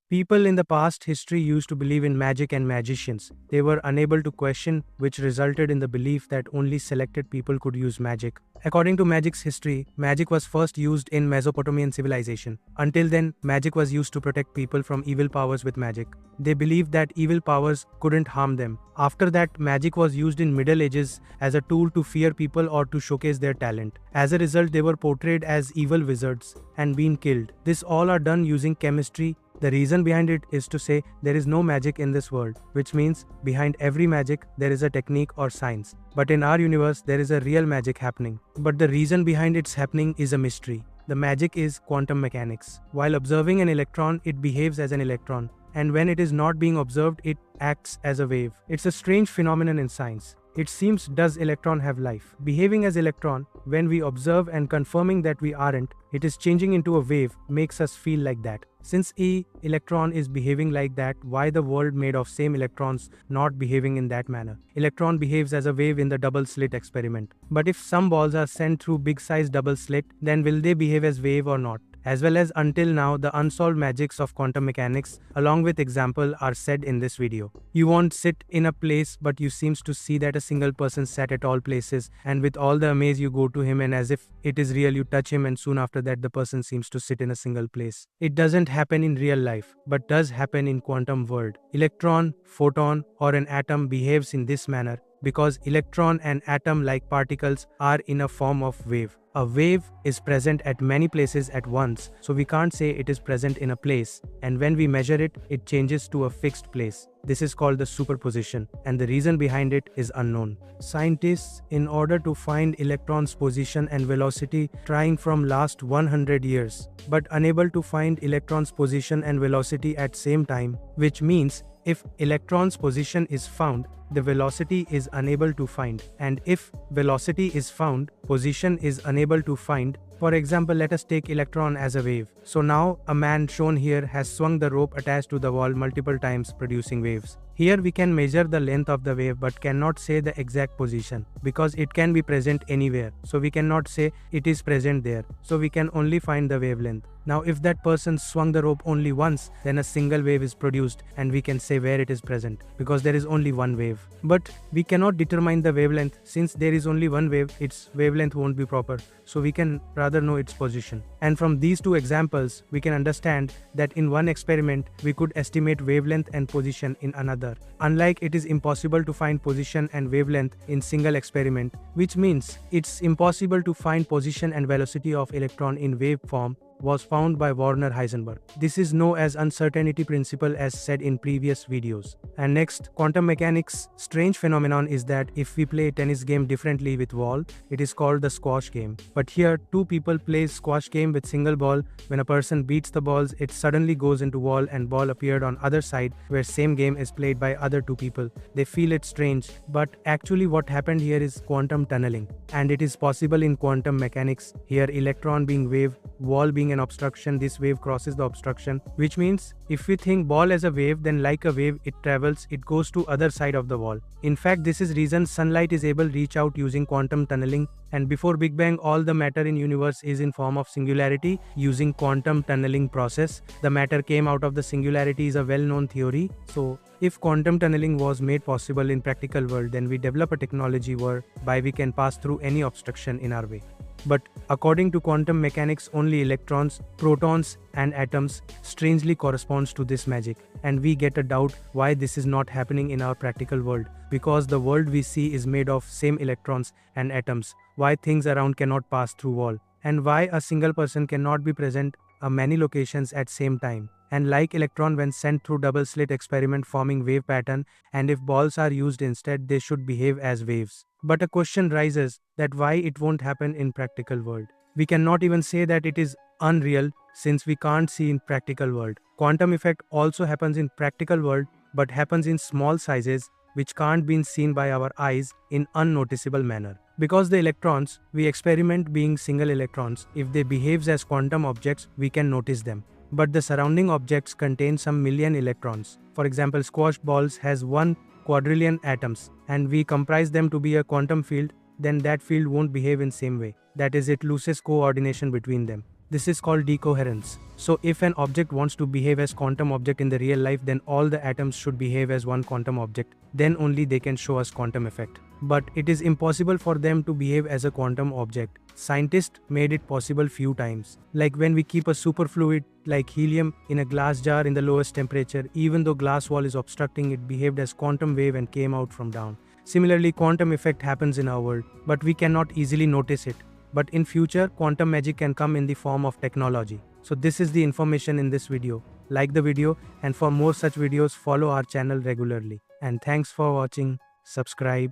People in the past history used to believe in magic and magicians. They were unable to question, which resulted in the belief that only selected people could use magic. According to magic's history, magic was first used in Mesopotamian civilization. Until then, magic was used to protect people from evil powers with magic. They believed that evil powers couldn't harm them. After that, magic was used in Middle Ages as a tool to fear people or to showcase their talent. As a result, they were portrayed as evil wizards and being killed. This all are done using chemistry. The reason behind it is to say there is no magic in this world, which means behind every magic there is a technique or science. But in our universe there is a real magic happening. But the reason behind its happening is a mystery. The magic is quantum mechanics. While observing an electron, it behaves as an electron. And when it is not being observed, it acts as a wave. It's a strange phenomenon in science. It seems, does electron have life? Behaving as electron, when we observe and confirming that we aren't, it is changing into a wave, makes us feel like that. Since electron is behaving like that, why the world made of same electrons not behaving in that manner? Electron behaves as a wave in the double slit experiment. But if some balls are sent through big size double slit, then will they behave as wave or not? As well as until now the unsolved magics of quantum mechanics along with example are said in this video. You won't sit in a place but you seems to see that a single person sat at all places, and with all the amaze you go to him and as if it is real you touch him and soon after that the person seems to sit in a single place. It doesn't happen in real life but does happen in quantum world. Electron, photon or an atom behaves in this manner because electron and atom like particles are in a form of wave. A wave is present at many places at once, so we can't say it is present in a place, and when we measure it, it changes to a fixed place. This is called the superposition, and the reason behind it is unknown. Scientists, in order to find electrons' position and velocity, trying from last 100 years, but unable to find electrons' position and velocity at same time, which means if electron's position is found, the velocity is unable to find, and if velocity is found, position is unable to find. For example, let us take electron as a wave. So now a man shown here has swung the rope attached to the wall multiple times producing waves. Here we can measure the length of the wave but cannot say the exact position because it can be present anywhere. So we cannot say it is present there. So we can only find the wavelength. Now if that person swung the rope only once, then a single wave is produced and we can say where it is present because there is only one wave. But we cannot determine the wavelength since there is only one wave, its wavelength won't be proper. So we can rather know its position. And from these two examples, we can understand that in one experiment, we could estimate wavelength and position in another. Unlike it is impossible to find position and wavelength in single experiment, which means it's impossible to find position and velocity of electron in wave form, was found by Werner Heisenberg. This is known as uncertainty principle as said in previous videos. And next, quantum mechanics strange phenomenon is that if we play tennis game differently with ball, it is called the squash game. But here two people play squash game with single ball. When a person beats the balls, it suddenly goes into wall and ball appeared on other side where same game is played by other two people. They feel it strange, but actually what happened here is quantum tunneling, and it is possible in quantum mechanics. Here electron being wave, wall being an obstruction, this wave crosses the obstruction, which means if we think ball as a wave, then like a wave it travels, it goes to other side of the wall. In fact, this is reason sunlight is able reach out using quantum tunneling, and before Big Bang all the matter in universe is in form of singularity. Using quantum tunneling process, the matter came out of the singularity is a well-known theory. So if quantum tunneling was made possible in practical world, then we develop a technology whereby we can pass through any obstruction in our way. But according to quantum mechanics, only electrons, protons and atoms strangely corresponds to this magic, and we get a doubt why this is not happening in our practical world, because the world we see is made of same electrons and atoms. Why things around cannot pass through wall, and why a single person cannot be present at many locations at same time. And like electron when sent through double slit experiment forming wave pattern, and if balls are used instead, they should behave as waves. But a question rises that why it won't happen in practical world. We cannot even say that it is unreal since we can't see in practical world. Quantum effect also happens in practical world but happens in small sizes which can't be seen by our eyes in unnoticeable manner. Because the electrons we experiment being single electrons, if they behave as quantum objects, we can notice them. But the surrounding objects contain some million electrons. For example, squash balls has 1 quadrillion atoms, and we comprise them to be a quantum field, then that field won't behave in same way. That is, it loses coordination between them. This is called decoherence. So if an object wants to behave as quantum object in the real life, then all the atoms should behave as one quantum object. Then only they can show us quantum effect. But it is impossible for them to behave as a quantum object. Scientists made it possible few times. Like when we keep a superfluid like helium in a glass jar in the lowest temperature, even though glass wall is obstructing, it behaved as quantum wave and came out from down. Similarly, quantum effect happens in our world, but we cannot easily notice it. But in future, quantum magic can come in the form of technology. So this is the information in this video. Like the video, and for more such videos, follow our channel regularly. And thanks for watching. Subscribe.